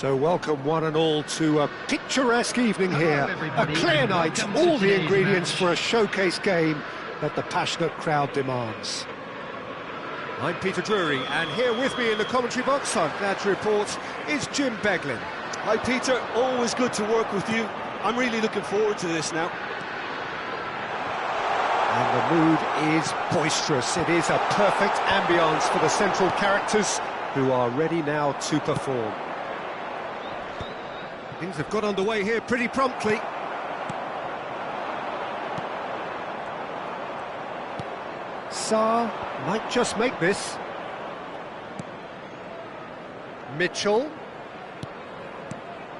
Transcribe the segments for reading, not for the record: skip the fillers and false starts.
So welcome one and all to a picturesque evening here, a clear night, all the ingredients for a showcase game that the passionate crowd demands. I'm Peter Drury, and here with me in the commentary box, I'm glad to report, is Jim Beglin. Hi Peter, always good to work with you. I'm really looking forward to this now. And the mood is boisterous. It is a perfect ambience for the central characters who are ready now to perform. Things have got underway here pretty promptly. Sarr might just make this. Mitchell.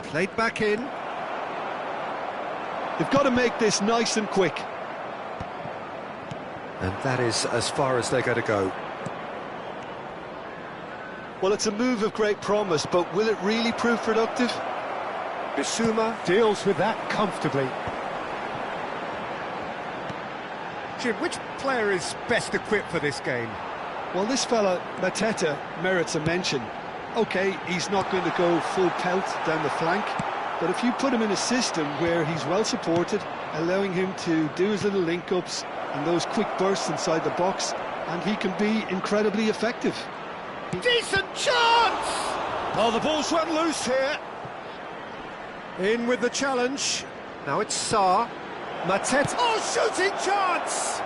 Played back in. They've got to make this nice and quick. And that is as far as they're going to go. Well, it's a move of great promise, but will it really prove productive? Bissouma deals with that comfortably. Jim, which player is best equipped for this game? Well, this fella, Mateta, merits a mention. OK, he's not going to go full pelt down the flank, but if you put him in a system where he's well supported, allowing him to do his little link-ups and those quick bursts inside the box, and he can be incredibly effective. Decent chance! Oh, the ball's run loose here. In with the challenge. Now it's Sarr. Mateta. Oh, shooting chance!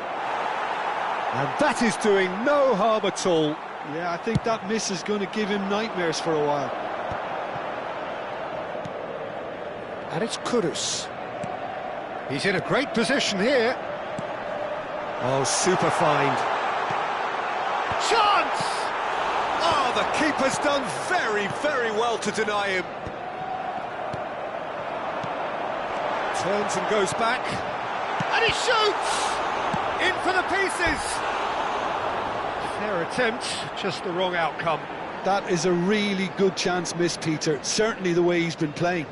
And that is doing no harm at all. Yeah, I think that miss is going to give him nightmares for a while. And it's Kudus. He's in a great position here. Oh, super find. Chance! Oh, the keeper's done very, very well to deny him. Turns and goes back. And he shoots! In for the pieces! Fair attempt, just the wrong outcome. That is a really good chance missed, Peter. Certainly the way he's been playing.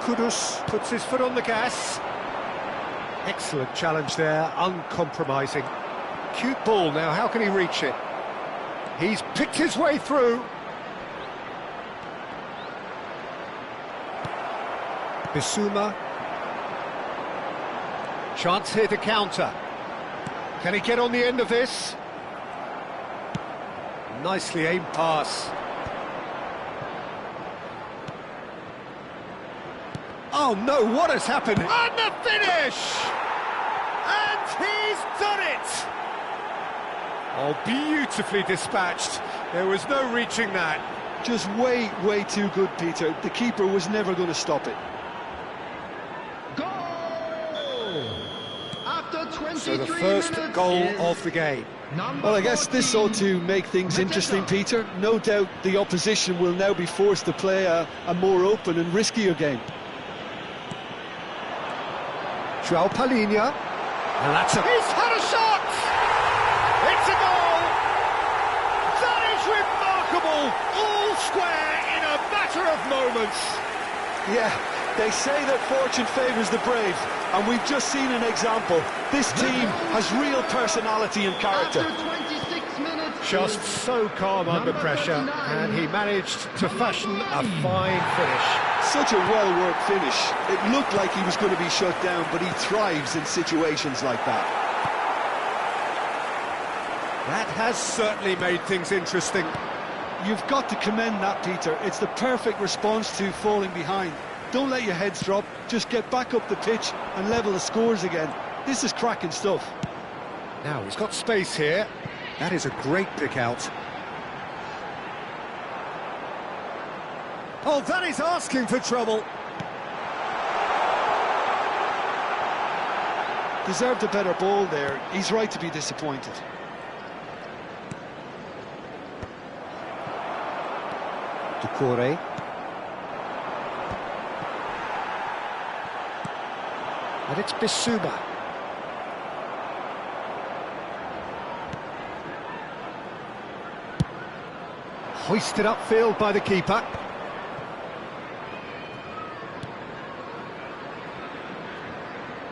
Kudus puts his foot on the gas. Excellent challenge there, uncompromising. Cute ball now, how can he reach it? He's picked his way through. Bissouma. Chance here to counter. Can he get on the end of this? Nicely aimed pass. Oh no, what has happened? And the finish! And he's done it! Oh, beautifully dispatched. There was no reaching that. Just way, way too good, Peter. The keeper was never going to stop it. So the first goal of the game. Well, I guess this ought to make things interesting, Peter. No doubt the opposition will now be forced to play a more open and riskier game. João Palhinha. And that's a... He's had a shot! It's a goal! That is remarkable! All square in a matter of moments. Yeah, they say that fortune favours the brave, and we've just seen an example. This team has real personality and character. Just so calm under pressure, and he managed to fashion a fine finish. Such a well-worked finish. It looked like he was going to be shut down, but he thrives in situations like that. That has certainly made things interesting. You've got to commend that, Peter. It's the perfect response to falling behind. Don't let your heads drop, just get back up the pitch and level the scores again. This is cracking stuff. Now, he's got space here. That is a great pick out. Oh, that is asking for trouble. Deserved a better ball there. He's right to be disappointed. Ducouré. And it's Bissouma. Hoisted upfield by the keeper.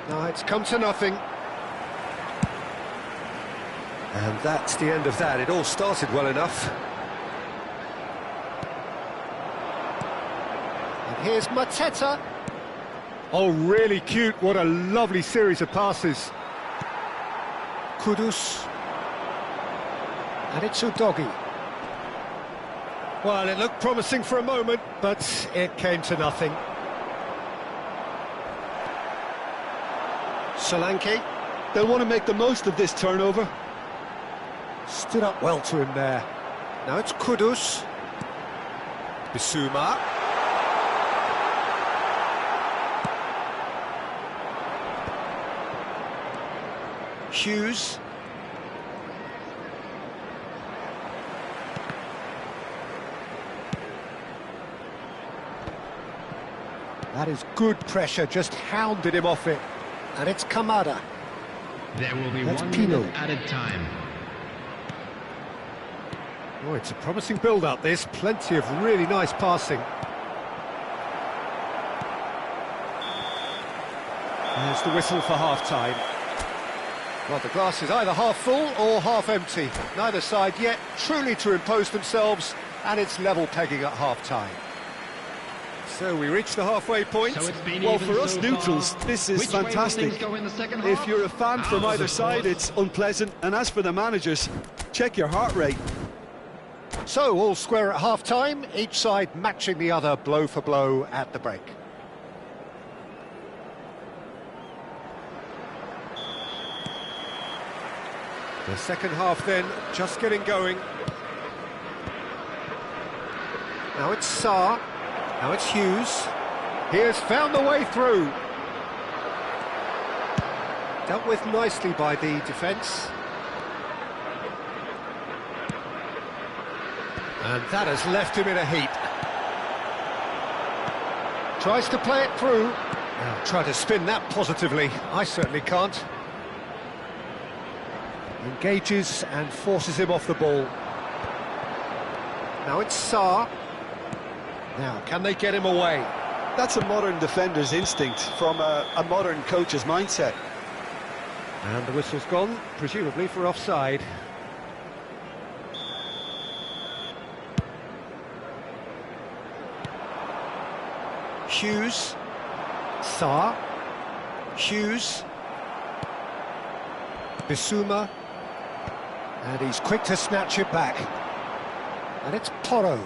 Now it's come to nothing. And that's the end of that. It all started well enough. And here's Mateta. Oh, really cute. What a lovely series of passes. Kudus. And it's Udogi. Well, it looked promising for a moment, but it came to nothing. Solanke. They'll want to make the most of this turnover. Stood up well to him there. Now it's Kudus. Bissouma. Hughes. That is good pressure, just hounded him off it. And it's Kamada. There will be That's 1 Pino. minute added time. Oh, it's a promising build-up, this. Plenty of really nice passing. There's the whistle for half-time. Well, the glass is either half full or half empty. Neither side yet truly to impose themselves, and it's level pegging at half-time. So we reach the halfway point. So it's been Well, even for us so neutrals, far. this is Which way will fantastic. things go in the second half? If you're a fan from Ours, either of side, course. it's unpleasant. And as for the managers, check your heart rate. So, all square at half-time, each side matching the other blow for blow at the break. The second half then, just getting going. Now it's Sarr, now it's Hughes. He has found the way through. Dealt with nicely by the defence. And that has left him in a heap. Tries to play it through. Now try to spin that positively. I certainly can't. Engages and forces him off the ball. Now it's Sarr. Now, can they get him away? That's a modern defender's instinct from a modern coach's mindset. And the whistle's gone, presumably for offside. Hughes. Sarr. Hughes. Bissouma. And he's quick to snatch it back. And it's Porro.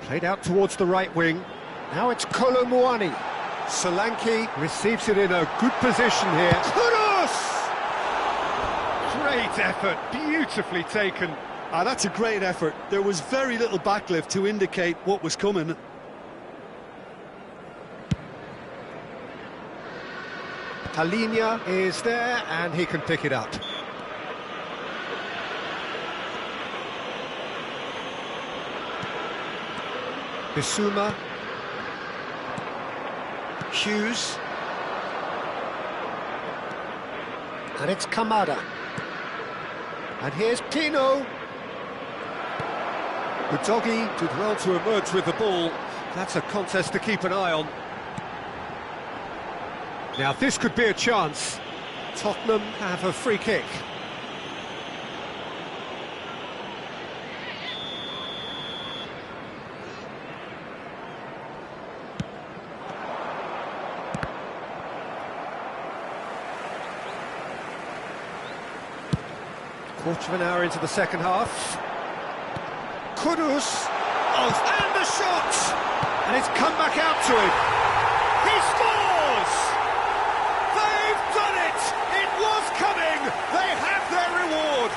Played out towards the right wing. Now it's Kolomuani. Solanke receives it in a good position here. Kudus! Great effort, beautifully taken. That's a great effort. There was very little backlift to indicate what was coming. Talinia is there, and he can pick it up. Bissouma. Hughes. And it's Kamada. And here's Pino. Udogi did well to emerge with the ball. That's a contest to keep an eye on. Now this could be a chance. Tottenham have a free kick. Quarter of an hour into the second half. Kudus. Oh, and the shot! And it's come back out to him. He scores! They've done it! It was coming! They have their reward!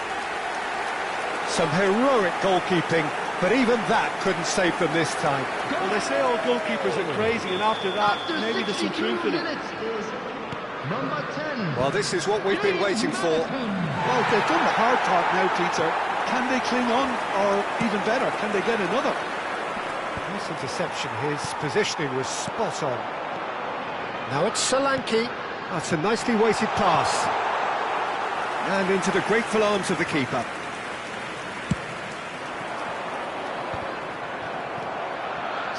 Some heroic goalkeeping, but even that couldn't save them this time. Well, they say all goalkeepers are crazy, and after that, maybe there's some truth in it. Number 10. Well, this is what we've been waiting for. Well, they've done the hard part now, Peter. Can they cling on, or even better, can they get another? Nice interception, his positioning was spot on. Now it's Solanke. That's a nicely weighted pass. And into the grateful arms of the keeper.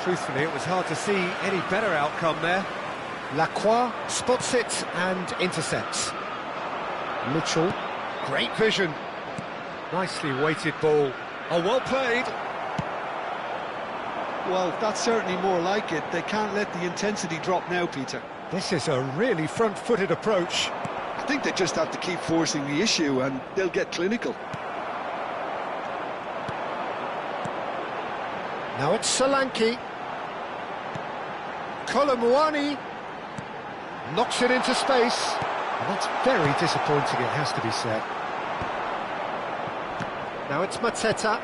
Truthfully, it was hard to see any better outcome there. Lacroix spots it and intercepts. Mitchell, great vision. Nicely weighted ball. Oh, well played. Well, that's certainly more like it. They can't let the intensity drop now, Peter. This is a really front-footed approach. I think they just have to keep forcing the issue and they'll get clinical. Now it's Solanke. Kolomuani knocks it into space. And that's very disappointing, it has to be said. Now it's Mateta.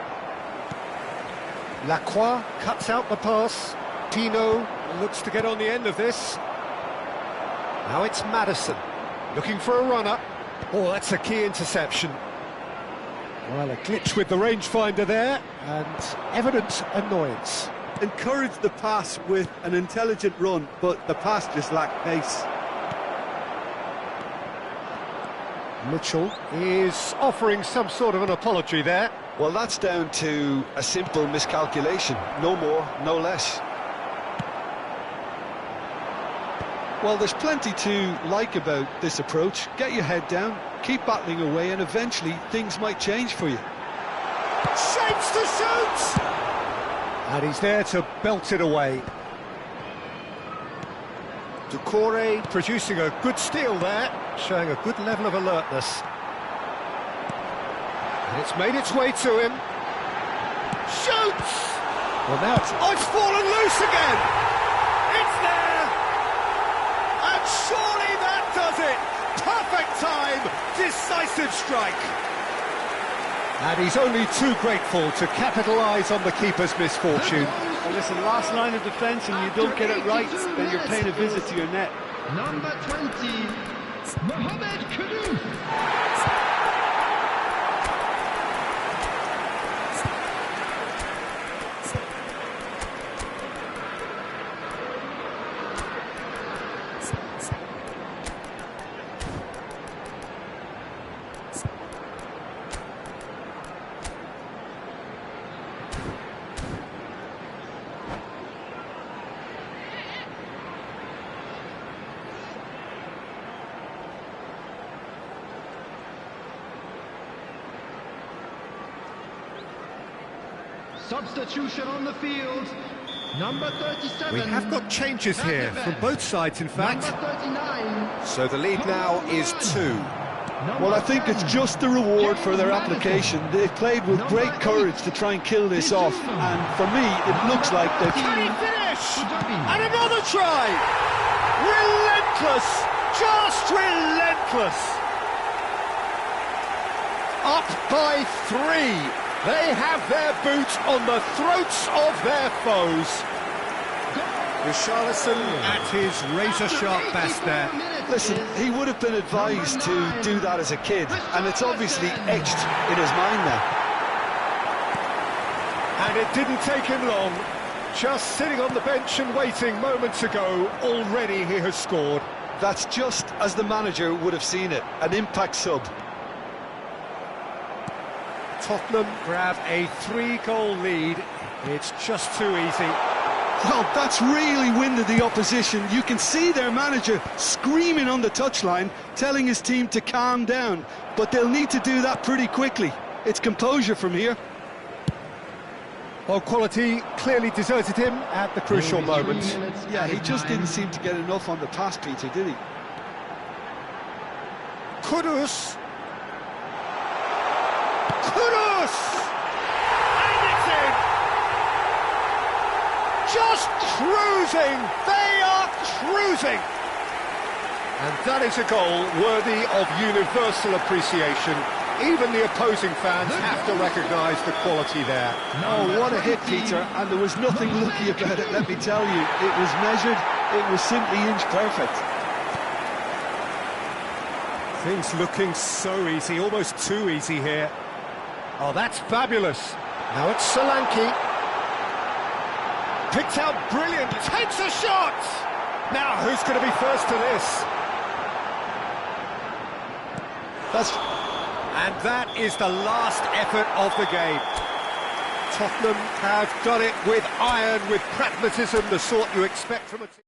Lacroix cuts out the pass. Pino looks to get on the end of this. Now it's Madison, looking for a runner. Oh, that's a key interception. Well, a glitch with the rangefinder there, and evident annoyance. Encourage the pass with an intelligent run, but the pass just lacked pace. Mitchell is offering some sort of an apology there. Well, that's down to a simple miscalculation. No more, no less. Well, there's plenty to like about this approach. Get your head down, keep battling away, and eventually things might change for you. Shapes to shoot! And he's there to belt it away. Doucouré producing a good steal there, showing a good level of alertness. And it's made its way to him. Shoots! Well, now it's fallen loose again! It's there! And surely that does it! Perfect time, decisive strike. And he's only too grateful to capitalise on the keeper's misfortune. Well, listen, last line of defence and you don't get it right, then you're paying a visit to your net. Number 20, Mohamed Kudus. Substitution on the field. Number 37. We have got changes here from both sides, in fact. Number 39. So the lead now is 2. Well, I think it's just the reward for their application. They've played with great courage to try and kill this off, and for me, it looks like they've... Can he finish? And another try! Relentless! Just relentless! Up by 3. They have their boot on the throats of their foes. Richarlison at his razor-sharp best there. Listen, he would have been advised to do that as a kid, and it's obviously etched in his mind now. And it didn't take him long. Just sitting on the bench and waiting moments ago, already he has scored. That's just as the manager would have seen it, an impact sub. Tottenham grab a 3-goal lead. It's just too easy. Well, that's really winded the opposition. You can see their manager screaming on the touchline, telling his team to calm down. But they'll need to do that pretty quickly. It's composure from here. Well, quality clearly deserted him at the crucial moment. Yeah, he just didn't seem to get enough on the pass, Peter, did he? Kudus! Kudus! And it's in! Just cruising! They are cruising! And that is a goal worthy of universal appreciation. Even the opposing fans have to recognise the quality there. Oh, what a hit, Peter, and there was nothing lucky about it, let me tell you. It was measured, it was simply inch perfect. Things looking so easy, almost too easy here. Oh, that's fabulous. Now it's Solanke. Picked out brilliant, takes a shot! Now, who's going to be first to this? And that is the last effort of the game. Tottenham have done it with iron, with pragmatism, the sort you expect from a team.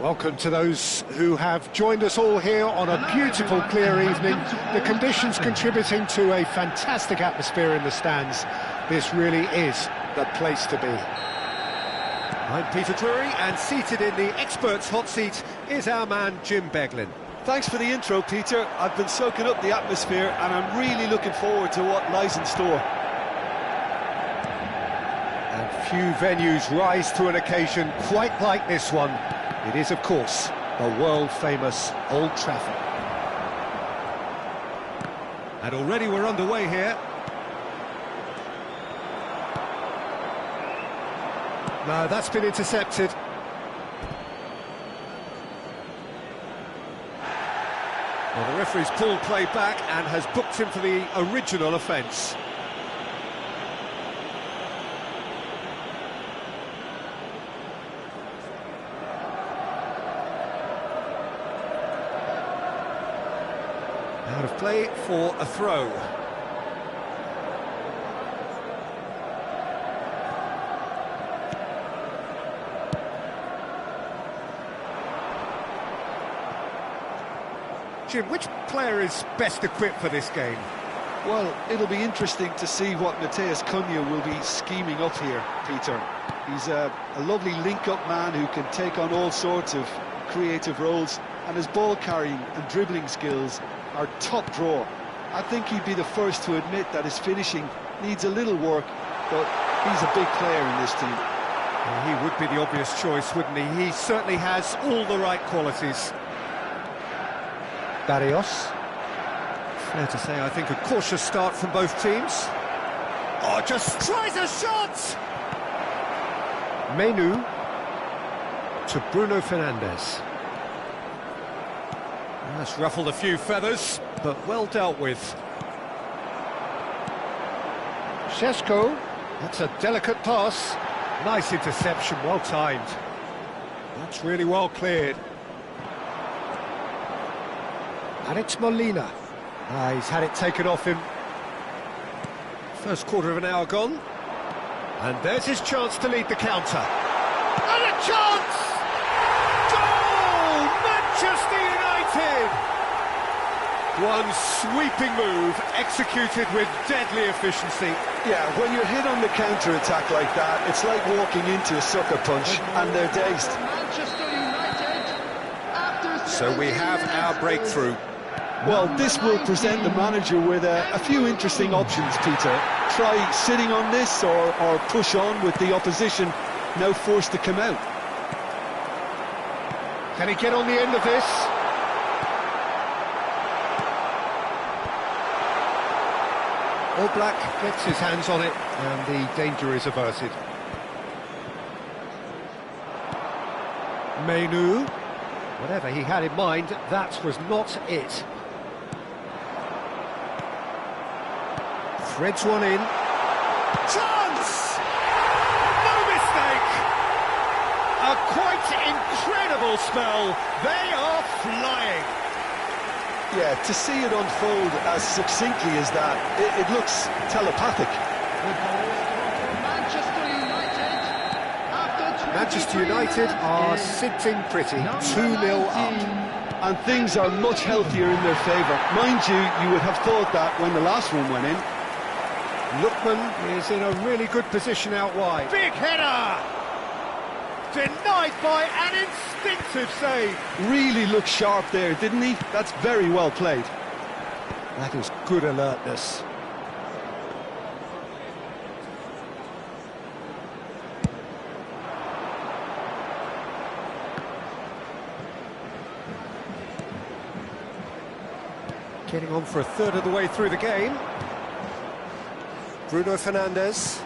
Welcome to those who have joined us all here on a beautiful, clear evening. The conditions contributing to a fantastic atmosphere in the stands. This really is the place to be. I'm Peter Drury, and seated in the experts' hot seat is our man Jim Beglin. Thanks for the intro, Peter. I've been soaking up the atmosphere and I'm really looking forward to what lies in store. And few venues rise to an occasion quite like this one. It is, of course, the world-famous Old Trafford. And already we're underway here. No, that's been intercepted. Well, the referee's pulled play back and has booked him for the original offence. Out of play for a throw. Jim, which player is best equipped for this game? Well, it'll be interesting to see what Matheus Cunha will be scheming up here, Peter. He's a lovely link-up man who can take on all sorts of creative roles, and his ball carrying and dribbling skills are top drawer. I think he'd be the first to admit that his finishing needs a little work, but he's a big player in this team. Well, he would be the obvious choice, wouldn't he? He certainly has all the right qualities. Barrios. Fair to say, I think a cautious start from both teams. Oh, just tries a shot! Menu to Bruno Fernandes. That's ruffled a few feathers, but well dealt with. Šeško, that's a delicate pass. Nice interception, well timed. That's really well cleared. Alex Molina. He's had it taken off him. First quarter of an hour gone. And there's his chance to lead the counter. And a chance! Goal! Manchester United! One sweeping move, executed with deadly efficiency. Yeah, when you're hit on the counter-attack like that, it's like walking into a sucker punch, and they're dazed. Manchester United, after So we have our breakthrough. Well, this will present the manager with a few interesting options, Peter. Try sitting on this or push on with the opposition now forced to come out. Can he get on the end of this? All Black gets his hands on it, and the danger is averted. Menu. Whatever he had in mind, that was not it. Threads one in. Chance! No mistake! A quite incredible spell. They are flying. Yeah, to see it unfold as succinctly as that, it looks telepathic. Manchester United are sitting pretty, 2-0 up. And things are much healthier in their favour. Mind you, you would have thought that when the last one went in. Lookman is in a really good position out wide. Big header! Denied by an instinctive save. Really looked sharp there, didn't he? That's very well played. That is good alertness. Getting on for a third of the way through the game. Bruno Fernandes.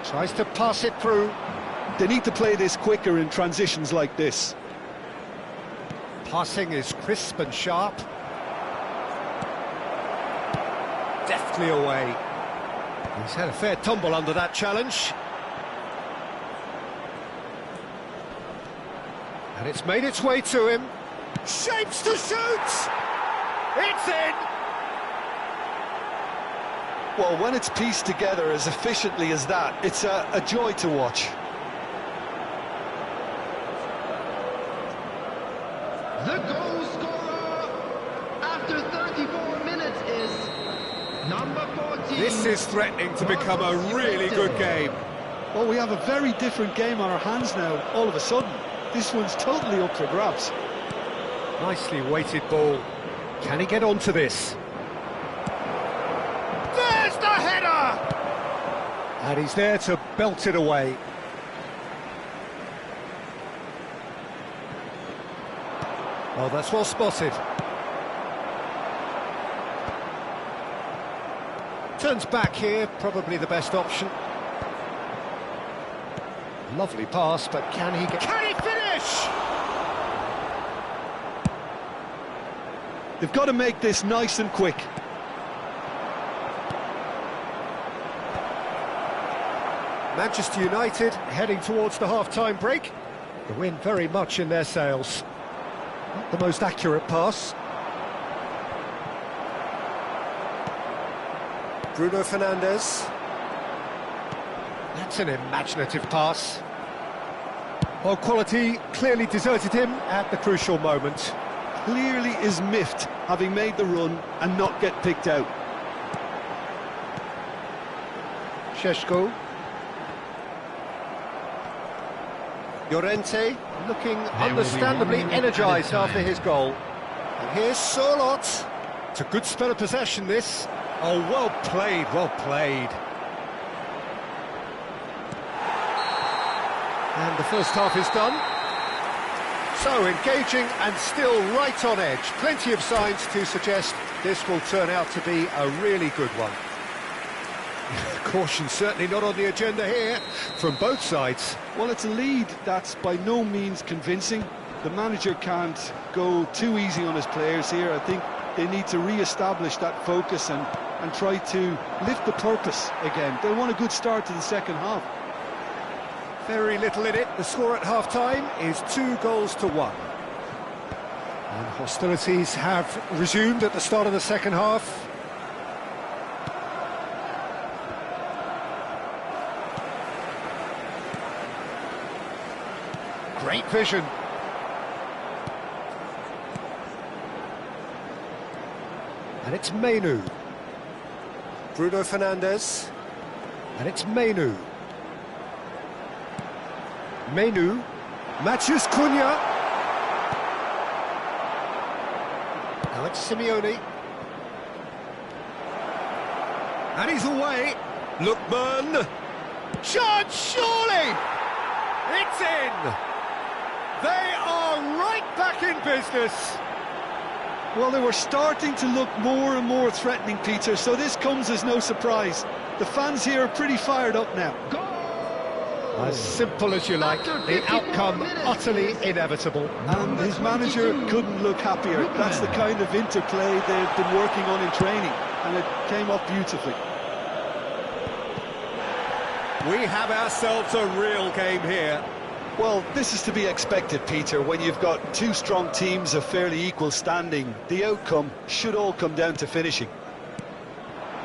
Tries to pass it through. They need to play this quicker in transitions like this. Passing is crisp and sharp. Deftly away. He's had a fair tumble under that challenge. And it's made its way to him. Shapes to shoot! It's in! Well, when it's pieced together as efficiently as that, it's a joy to watch. The goal scorer after 34 minutes is number 14. This is threatening to become a really good game. Well, we have a very different game on our hands now, all of a sudden. This one's totally up for grabs. Nicely weighted ball. Can he get onto this? There's the header! And he's there to belt it away. Well, that's well spotted. Turns back here, probably the best option. Lovely pass, but can he finish? They've got to make this nice and quick. Manchester United heading towards the half-time break. The wind very much in their sails. Not the most accurate pass. Bruno Fernandes. That's an imaginative pass. Well, quality clearly deserted him at the crucial moment. Clearly is miffed, having made the run and not get picked out. Šeško. Llorente looking understandably energised after his goal. And here's Sorloth. It's a good spell of possession, this. Oh, well played, well played. And the first half is done. So engaging and still right on edge. Plenty of signs to suggest this will turn out to be a really good one. Caution certainly not on the agenda here from both sides. Well, it's a lead that's by no means convincing. The manager can't go too easy on his players here. I think they need to re-establish that focus and try to lift the purpose again. They want a good start to the second half. Very little in it. The score at half-time is 2-1. And hostilities have resumed at the start of the second half. Great vision. And it's Menu. Bruno Fernandes. And it's Menu. Menu. Matheus Cunha. Now it's Simeone. And he's away. Lookman. Chance, surely! It's in! They are right back in business. Well, they were starting to look more and more threatening, Peter, so this comes as no surprise. The fans here are pretty fired up now. As simple as you like, the outcome utterly inevitable. And his manager couldn't look happier. That's the kind of interplay they've been working on in training, and it came off beautifully. We have ourselves a real game here. Well, this is to be expected, Peter. When you've got two strong teams of fairly equal standing, the outcome should all come down to finishing.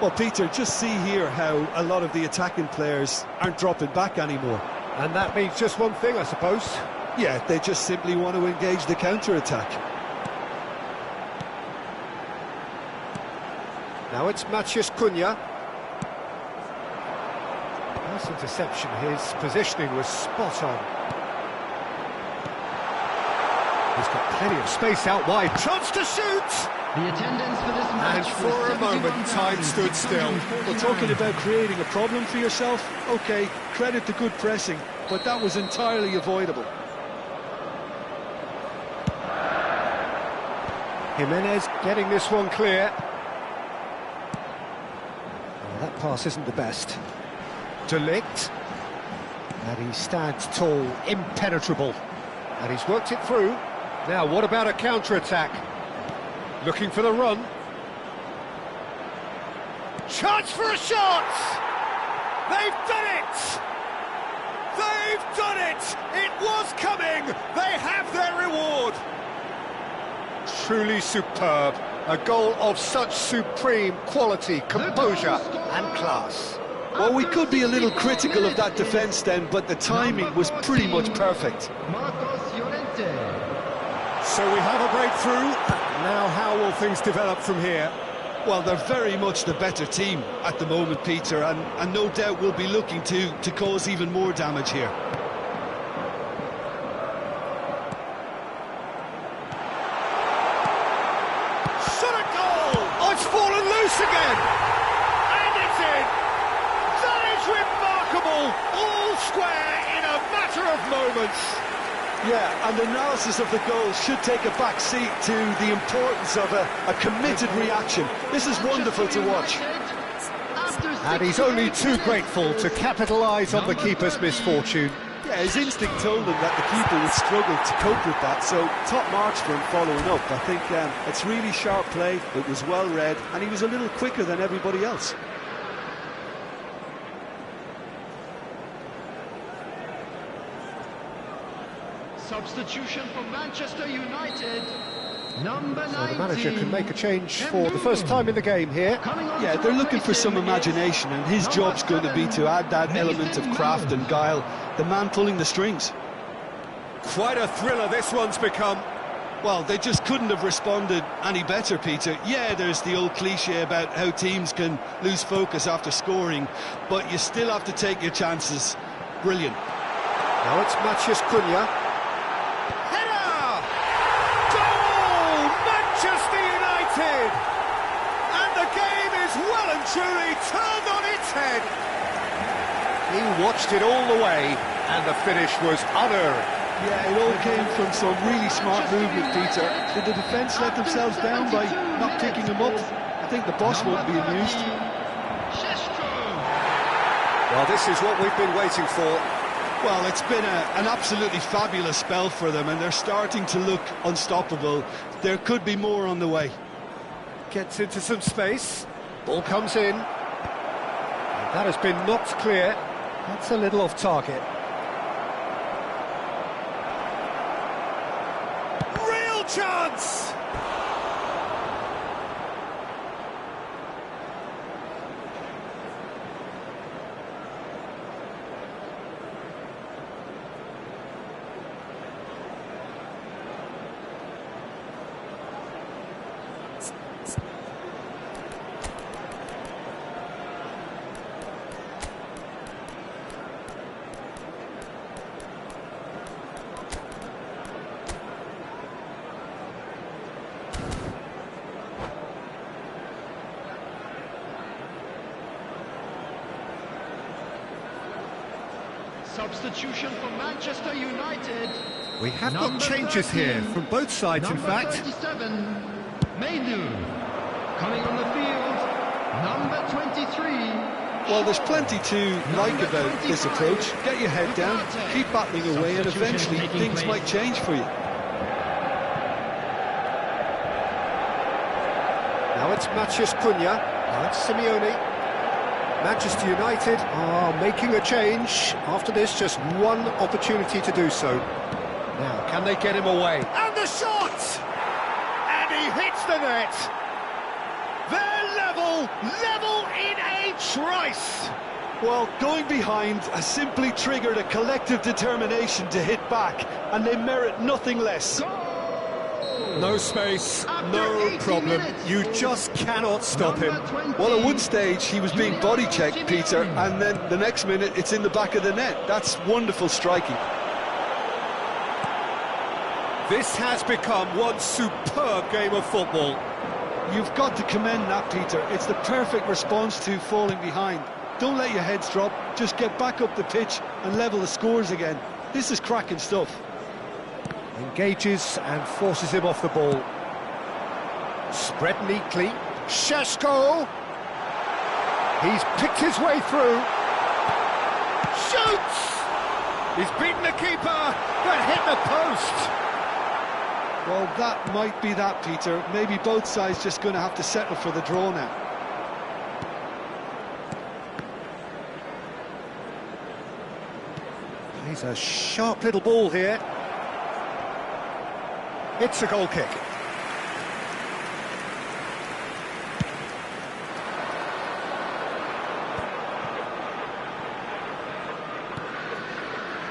Well, Peter, just see here how a lot of the attacking players aren't dropping back anymore. And that means just one thing, I suppose. Yeah, they just simply want to engage the counter-attack. Now it's Matheus Cunha. Nice interception. His positioning was spot on. He's got plenty of space out wide. Chance to shoot! The attendance for this match. And for a moment, time stood still. Well, talking about creating a problem for yourself, OK, credit the good pressing, but that was entirely avoidable. Jimenez getting this one clear. Well, that pass isn't the best. De Ligt. And he stands tall, impenetrable. And he's worked it through. Now, what about a counter-attack? Looking for the run. Chance for a shot! They've done it! They've done it! It was coming! They have their reward! Truly superb. A goal of such supreme quality, composure and class. Well, we could be a little critical of that defence then, but the timing was pretty much perfect. So we have a breakthrough. Now how will things develop from here? Well, they're very much the better team at the moment, Peter, and no doubt will be looking to cause even more damage here. Shot at goal! Oh, it's fallen loose again! And it's in! That is remarkable! All square in a matter of moments! Yeah, and analysis of the goal should take a back seat to the importance of a committed reaction. This is wonderful to watch. And he's only too grateful to capitalise on the keeper's misfortune. Yeah, his instinct told him that the keeper would struggle to cope with that, so top marks for him following up. I think it's really sharp play, it was well read, and he was a little quicker than everybody else. Substitution for Manchester United, number 19. So the manager can make a change for the first time in the game here. Yeah, they're looking for some imagination, and his job's going to be to add that element of craft and guile, the man pulling the strings. Quite a thriller this one's become. Well, they just couldn't have responded any better, Peter. Yeah, there's the old cliche about how teams can lose focus after scoring, but you still have to take your chances. Brilliant. Now it's Matheus Cunha. Header! Goal! Manchester United! And the game is well and truly turned on its head. He watched it all the way, and the finish was unerring. Yeah, it all came from some really smart movement, Peter. Did the defence let themselves down by not picking him up? I think the boss won't be amused. Well, this is what we've been waiting for. Well, it's been an absolutely fabulous spell for them, and they're starting to look unstoppable. There could be more on the way. Gets into some space. Ball comes in. And that has been knocked clear. That's a little off target. Real chance! Substitution for Manchester United. We have got changes here from both sides, in fact. 37, Mainu. Coming on the field, number 23. Well, there's plenty to like about this approach. Get your head down, keep battling away, and eventually things might change for you. Now it's Matheus Cunha. Now it's Simeone. Manchester United are making a change. After this, just one opportunity to do so. Now, can they get him away? And the shot! And he hits the net. They're level in a trice. Well, going behind has simply triggered a collective determination to hit back, and they merit nothing less. No space, no problem. You just cannot stop him. Well, at one stage he was being body checked, Peter, and then the next minute it's in the back of the net. That's wonderful striking. This has become one superb game of football. You've got to commend that, Peter. It's the perfect response to falling behind. Don't let your heads drop, just get back up the pitch and level the scores again. This is cracking stuff. Engages and forces him off the ball. Spread neatly. Šeško! He's picked his way through. Shoots! He's beaten the keeper, but hit the post. Well, that might be that, Peter. Maybe both sides just going to have to settle for the draw now. He's a sharp little ball here. It's a goal kick.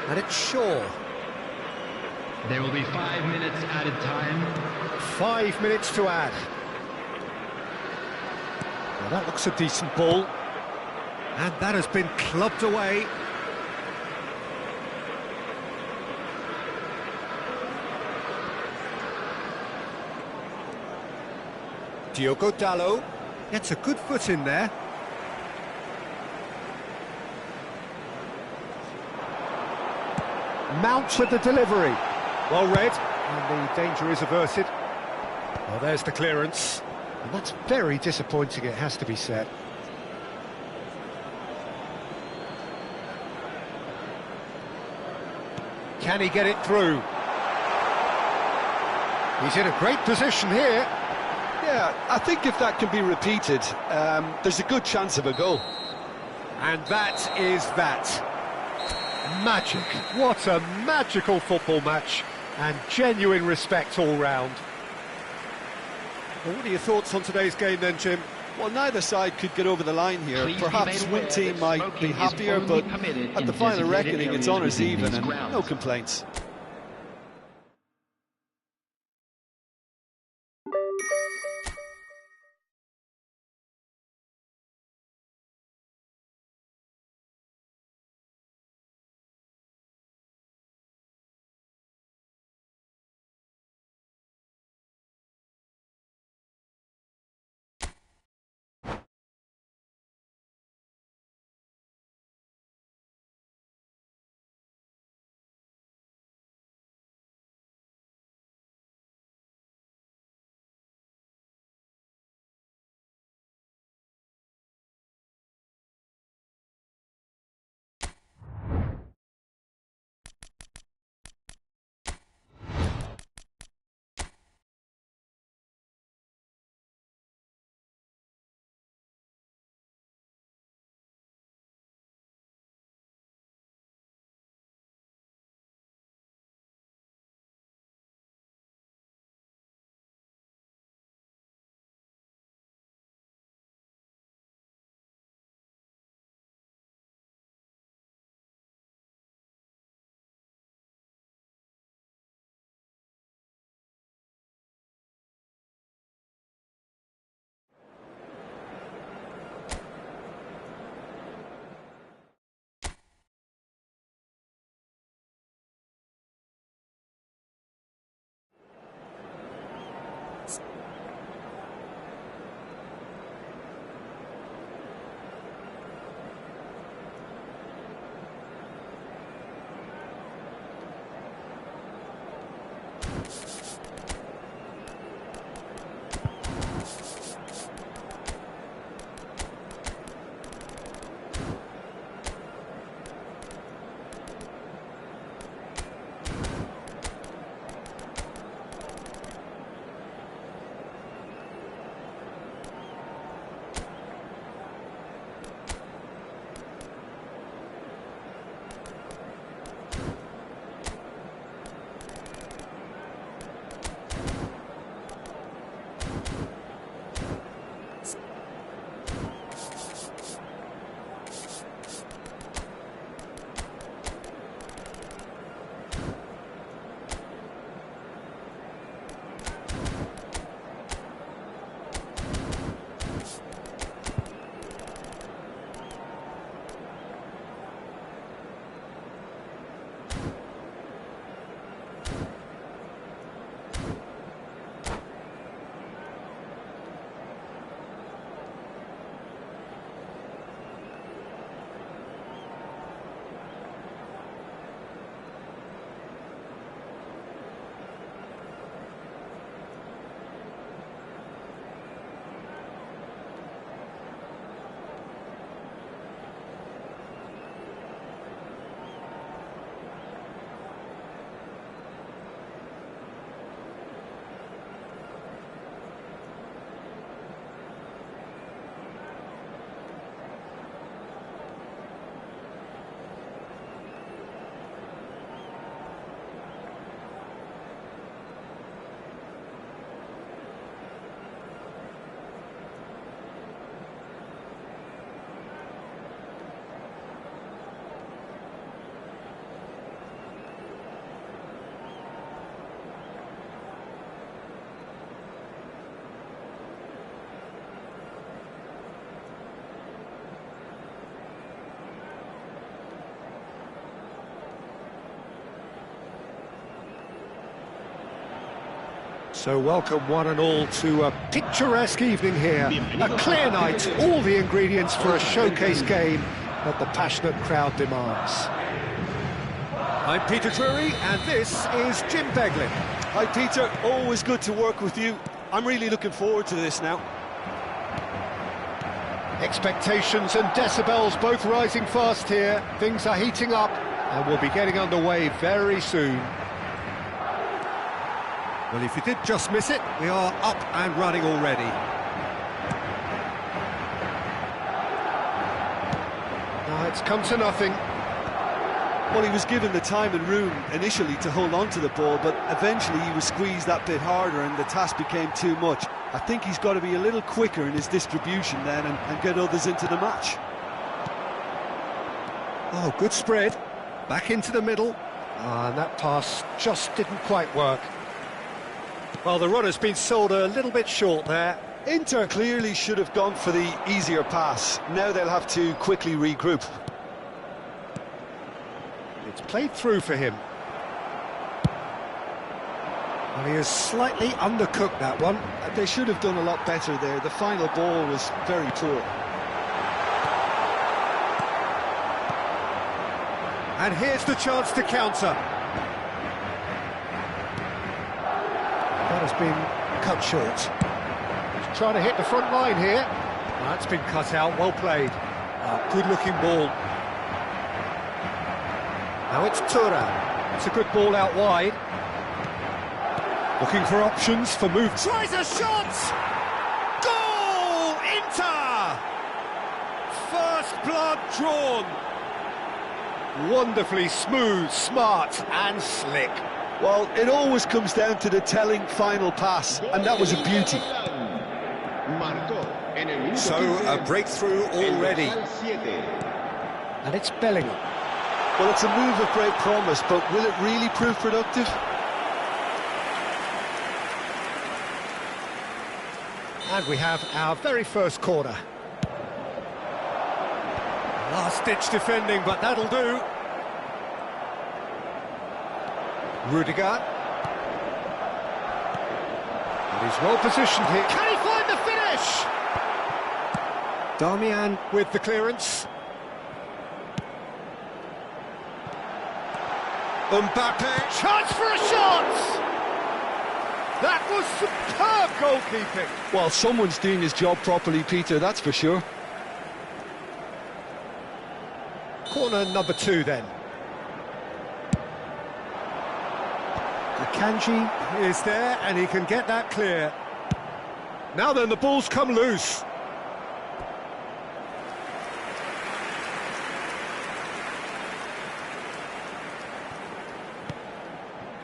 And it's Shaw. There will be 5 minutes added time. 5 minutes to add. Well, that looks a decent ball. And that has been clubbed away. Diogo Dalot gets a good foot in there. Mount with the delivery. Well read, and the danger is averted. Well, there's the clearance. And that's very disappointing, it has to be said. Can he get it through? He's in a great position here. Yeah, I think if that can be repeated, there's a good chance of a goal. And that is that. Magic. What a magical football match. And genuine respect all round. Well, what are your thoughts on today's game then, Jim? Well, neither side could get over the line here. Please be Perhaps made one aware team that might be smoking is happier, only but permitted at in the final designated reckoning, it's areas honours within even these and grounds. no complaints. So welcome one and all to a picturesque evening here. A clear night, all the ingredients for a showcase game that the passionate crowd demands. I'm Peter Drury, and this is Jim Beglin. Hi Peter, always good to work with you. I'm really looking forward to this now. Expectations and decibels both rising fast here. Things are heating up, and we'll be getting underway very soon. Well, if you did just miss it, we are up and running already. Now it's come to nothing. Well, he was given the time and room initially to hold on to the ball, but eventually he was squeezed that bit harder and the task became too much. I think he's got to be a little quicker in his distribution then and get others into the match. Oh, good spread. Back into the middle. And that pass just didn't quite work. Well, the runner's been sold a little bit short there. Inter clearly should have gone for the easier pass. Now they'll have to quickly regroup. It's played through for him. Well, he has slightly undercooked that one. They should have done a lot better there. The final ball was very poor. And here's the chance to counter. That has been cut short. He's trying to hit the front line here. That's been cut out, well played. Good-looking ball. Now it's Tura. It's a good ball out wide. Looking for options for move. Tries a shot! Goal! Inter! First blood drawn. Wonderfully smooth, smart and slick. Well, it always comes down to the telling final pass, and that was a beauty. So, a breakthrough already. And it's Bellingham. Well, it's a move of great promise, but will it really prove productive? And we have our very first corner. Last-ditch defending, but that'll do. Rudiger. And he's well positioned here. Can he find the finish? Darmian with the clearance. Mbappe. Chance for a shot! That was superb goalkeeping. Well, someone's doing his job properly, Peter, that's for sure. Corner number 2 then. Akanji is there and he can get that clear. Now then, the ball's come loose.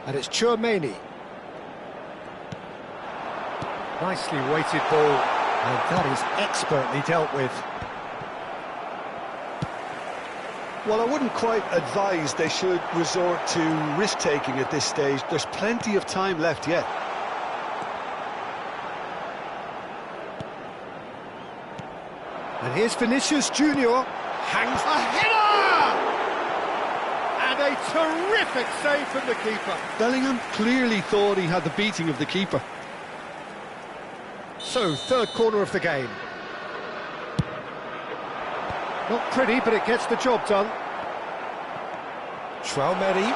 And it's Tchouaméni. Nicely weighted ball, and that is expertly dealt with. Well, I wouldn't quite advise they should resort to risk-taking at this stage. There's plenty of time left yet. And here's Vinicius Junior. Hangs a header! And a terrific save from the keeper. Bellingham clearly thought he had the beating of the keeper. So, third corner of the game. Not pretty, but it gets the job done. Tchouaméni.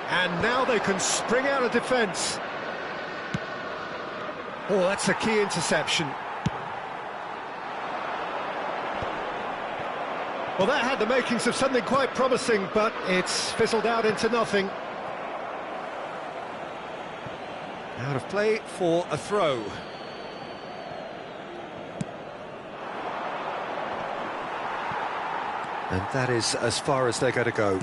And now they can spring out of defence. Oh, that's a key interception. Well, that had the makings of something quite promising, but it's fizzled out into nothing. Out of play for a throw. And that is as far as they're going to go.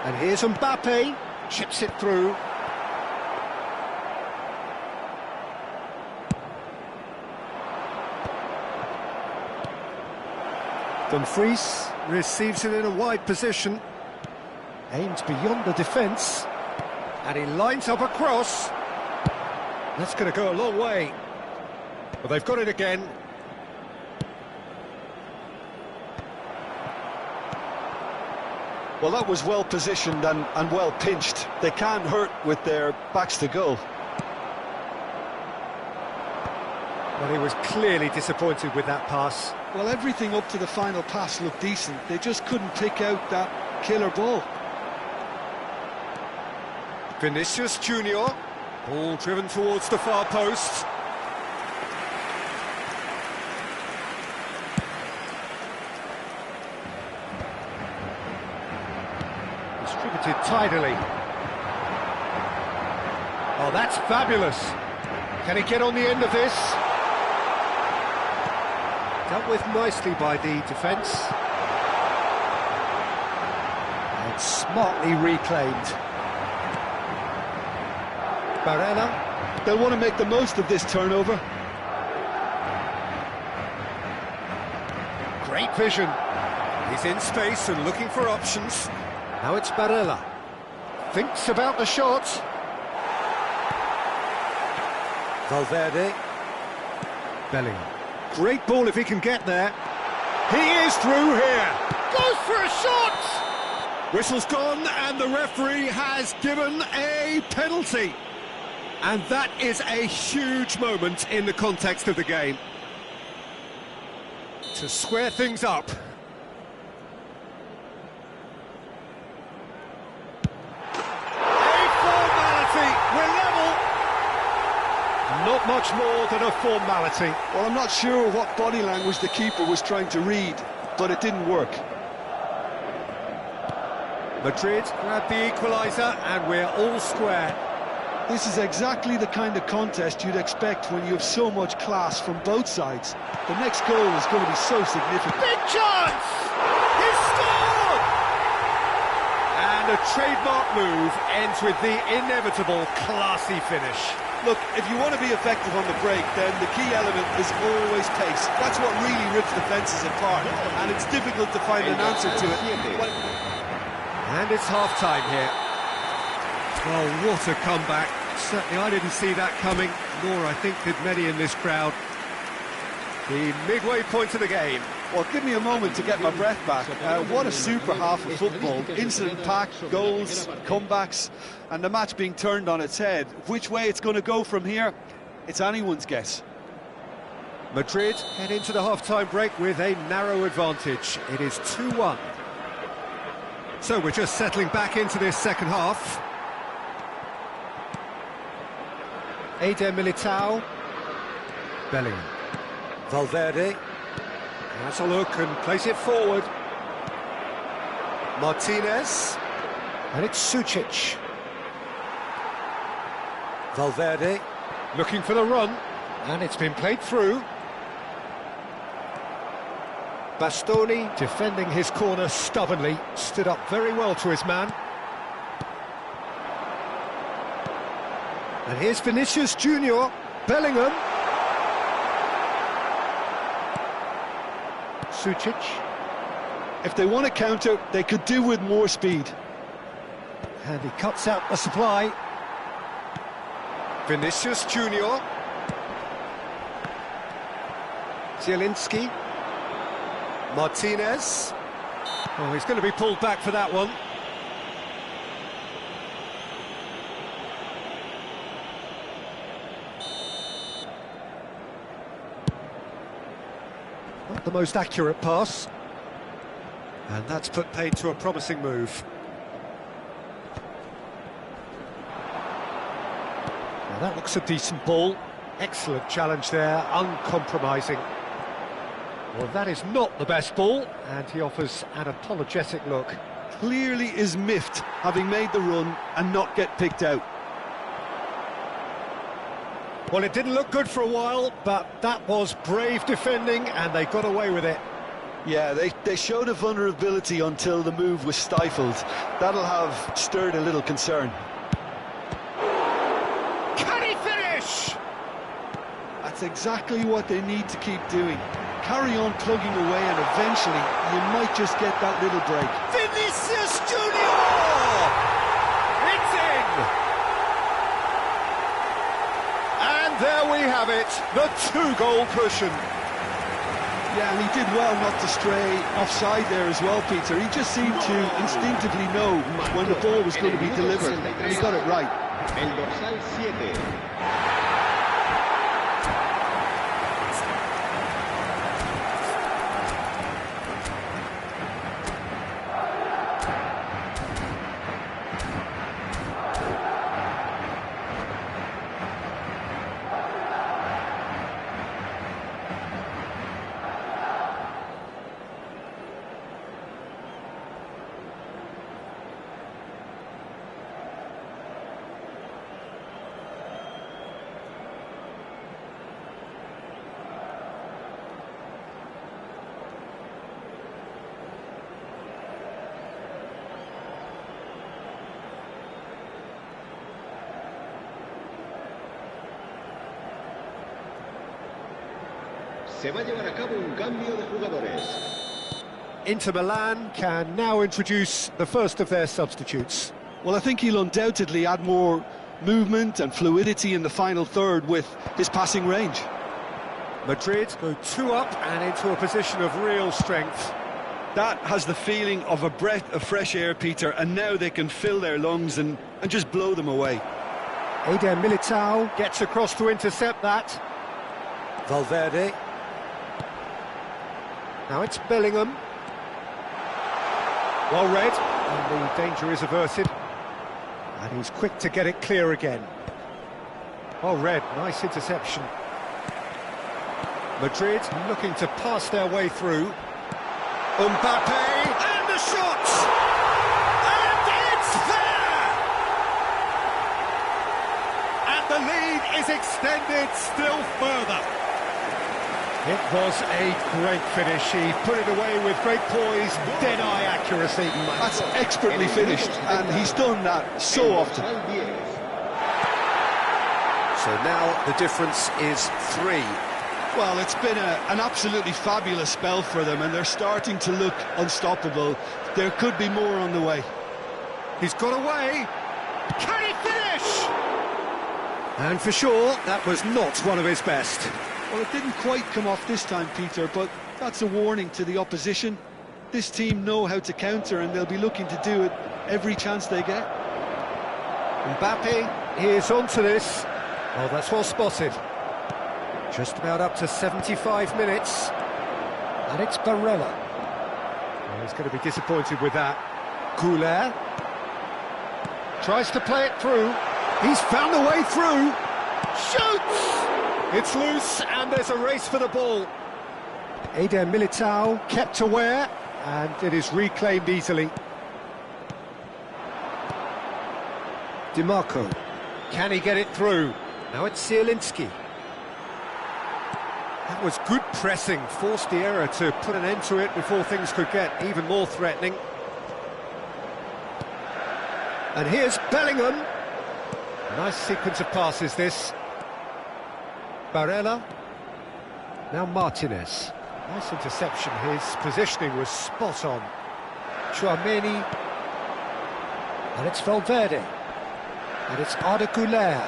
And here's Mbappe, chips it through. Dumfries receives it in a wide position. Aims beyond the defence. And he lines up a cross. That's going to go a long way. But they've got it again. Well, that was well positioned and well pinched. They can't hurt with their backs to goal. Well, he was clearly disappointed with that pass. Well, everything up to the final pass looked decent. They just couldn't pick out that killer ball. Vinicius Junior, ball driven towards the far post. Distributed tidily. Oh, that's fabulous. Can he get on the end of this? Dealt with nicely by the defence. And smartly reclaimed. Barella. They'll want to make the most of this turnover. Great vision. He's in space and looking for options. Now it's Barella. Thinks about the shot. Valverde. Bellingham. Great ball if he can get there. He is through here. Goes for a shot! Whistle's gone and the referee has given a penalty. And that is a huge moment in the context of the game. To square things up. Not much more than a formality. Well, I'm not sure what body language the keeper was trying to read, but it didn't work. Madrid grabbed the equaliser and we're all square. This is exactly the kind of contest you'd expect when you have so much class from both sides. The next goal is going to be so significant. Big chance! He's scored! And a trademark move ends with the inevitable classy finish. Look, if you want to be effective on the break, then the key element is always pace. That's what really rips defences apart, and it's difficult to find an answer to it. And it's half-time here. Well, what a comeback. Certainly I didn't see that coming, nor I think did many in this crowd. The midway point of the game. Well, give me a moment to get my breath back. What a super half of football. Incident-packed, goals, comebacks, and the match being turned on its head. Which way it's going to go from here, it's anyone's guess. Madrid head into the half-time break with a narrow advantage. It is 2-1. So we're just settling back into this second half. Eder Militao. Bellingham. Valverde. Has a look and plays it forward. Martinez. And it's Sucic. Valverde looking for the run. And it's been played through. Bastoni defending his corner stubbornly. Stood up very well to his man. And here's Vinicius Junior. Bellingham. Sucic. If they want to counter, they could do with more speed. And he cuts out the supply. Vinicius Junior. Zielinski. Martinez. Oh, he's going to be pulled back for that one. Not the most accurate pass. And that's put paid to a promising move. Well, that looks a decent ball. Excellent challenge there, uncompromising. Well, that is not the best ball, and he offers an apologetic look. Clearly is miffed, having made the run and not get picked out. Well, it didn't look good for a while, but that was brave defending, and they got away with it. Yeah, they showed a vulnerability until the move was stifled. That'll have stirred a little concern. Can he finish? That's exactly what they need to keep doing. Carry on plugging away, and eventually you might just get that little break. Vinicius Junior! It's in! And there we have it, the two-goal cushion. Yeah, and he did well not to stray offside there as well, Peter. He just seemed to instinctively know when the ball was going to be delivered, and he got it right. El dorsal 7. Se va a llevar a cabo un cambio de jugadores. Inter Milan can now introduce the first of their substitutes. Well, I think he'll undoubtedly add more movement and fluidity in the final third with his passing range. Madrid go 2 up and into a position of real strength. That has the feeling of a breath of fresh air, Peter, and now they can fill their lungs and just blow them away. Eder Militao gets across to intercept that. Valverde. Now it's Bellingham. Well read, and the danger is averted. And he's quick to get it clear again. Well read, nice interception. Madrid looking to pass their way through. Mbappe, and the shot! And it's there! And the lead is extended still further. It was a great finish. He put it away with great poise, dead-eye accuracy. That's expertly finished, and he's done that so often. So now the difference is 3. Well, it's been an absolutely fabulous spell for them, and they're starting to look unstoppable. There could be more on the way. He's got away. Can he finish? And for sure, that was not one of his best. Well, it didn't quite come off this time, Peter, but that's a warning to the opposition. This team know how to counter, and they'll be looking to do it every chance they get. Mbappe is onto this. Oh, that's well spotted. Just about up to 75 minutes. And it's Barella. Oh, he's going to be disappointed with that. Goulet tries to play it through. He's found a way through. Shoots! It's loose, and there's a race for the ball. Eder Militao kept aware, and it is reclaimed easily. DiMarco. Can he get it through? Now it's Zielinski. That was good pressing, forced the error to put an end to it before things could get even more threatening. And here's Bellingham. Nice sequence of passes, this. Barella. Now Martinez. Nice interception. His positioning was spot on. Chouameni. And it's Valverde. And it's Arda Güler.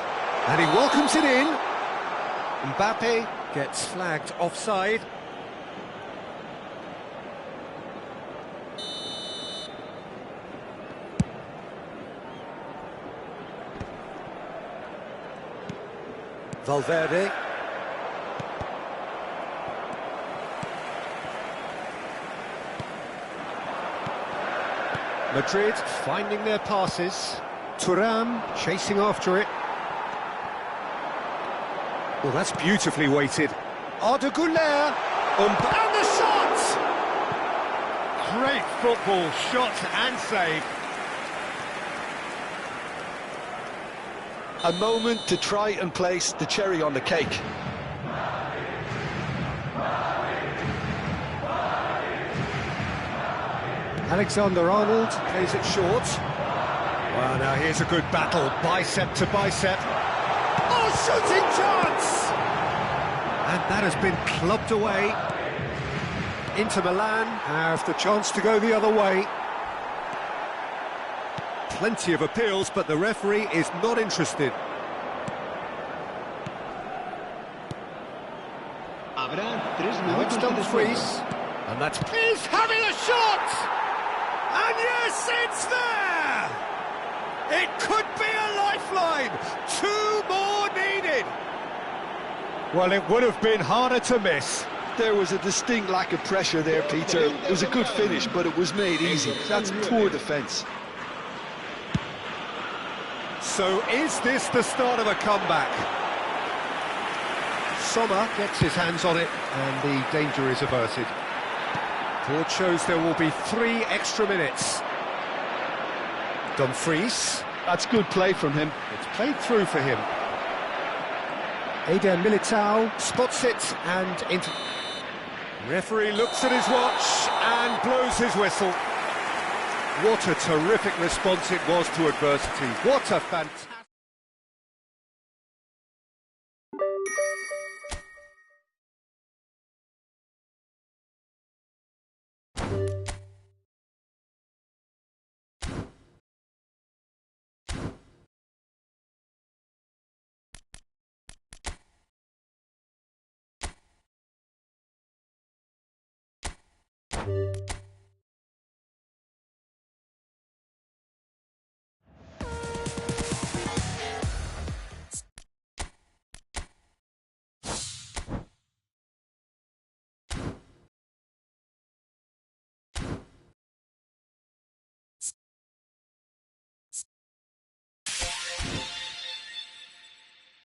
And he welcomes it in. Mbappe gets flagged offside. Valverde. Madrid finding their passes. Thuram chasing after it. Well, that's beautifully weighted. Arda Güler. And the shot! Great football, shot and save. A moment to try and place the cherry on the cake. Alexander-Arnold plays it short. Well, now here's a good battle, bicep to bicep. Oh, shooting chance! And that has been clubbed away. Inter Milan have the chance to go the other way. Plenty of appeals, but the referee is not interested. Habrá 3 Now It's Dumfries. And that's... He's having a shot! And yes, it's there! It could be a lifeline. 2 more needed. Well, it would have been harder to miss. There was a distinct lack of pressure there, Peter. It was a good finish, but it was made easy. That's poor defence. So is this the start of a comeback? Sommer gets his hands on it, and the danger is averted. Board shows there will be 3 extra minutes. Dumfries. That's good play from him. It's played through for him. Eder Militao spots it and into... Referee looks at his watch and blows his whistle. What a terrific response it was to adversity. What a fantastic...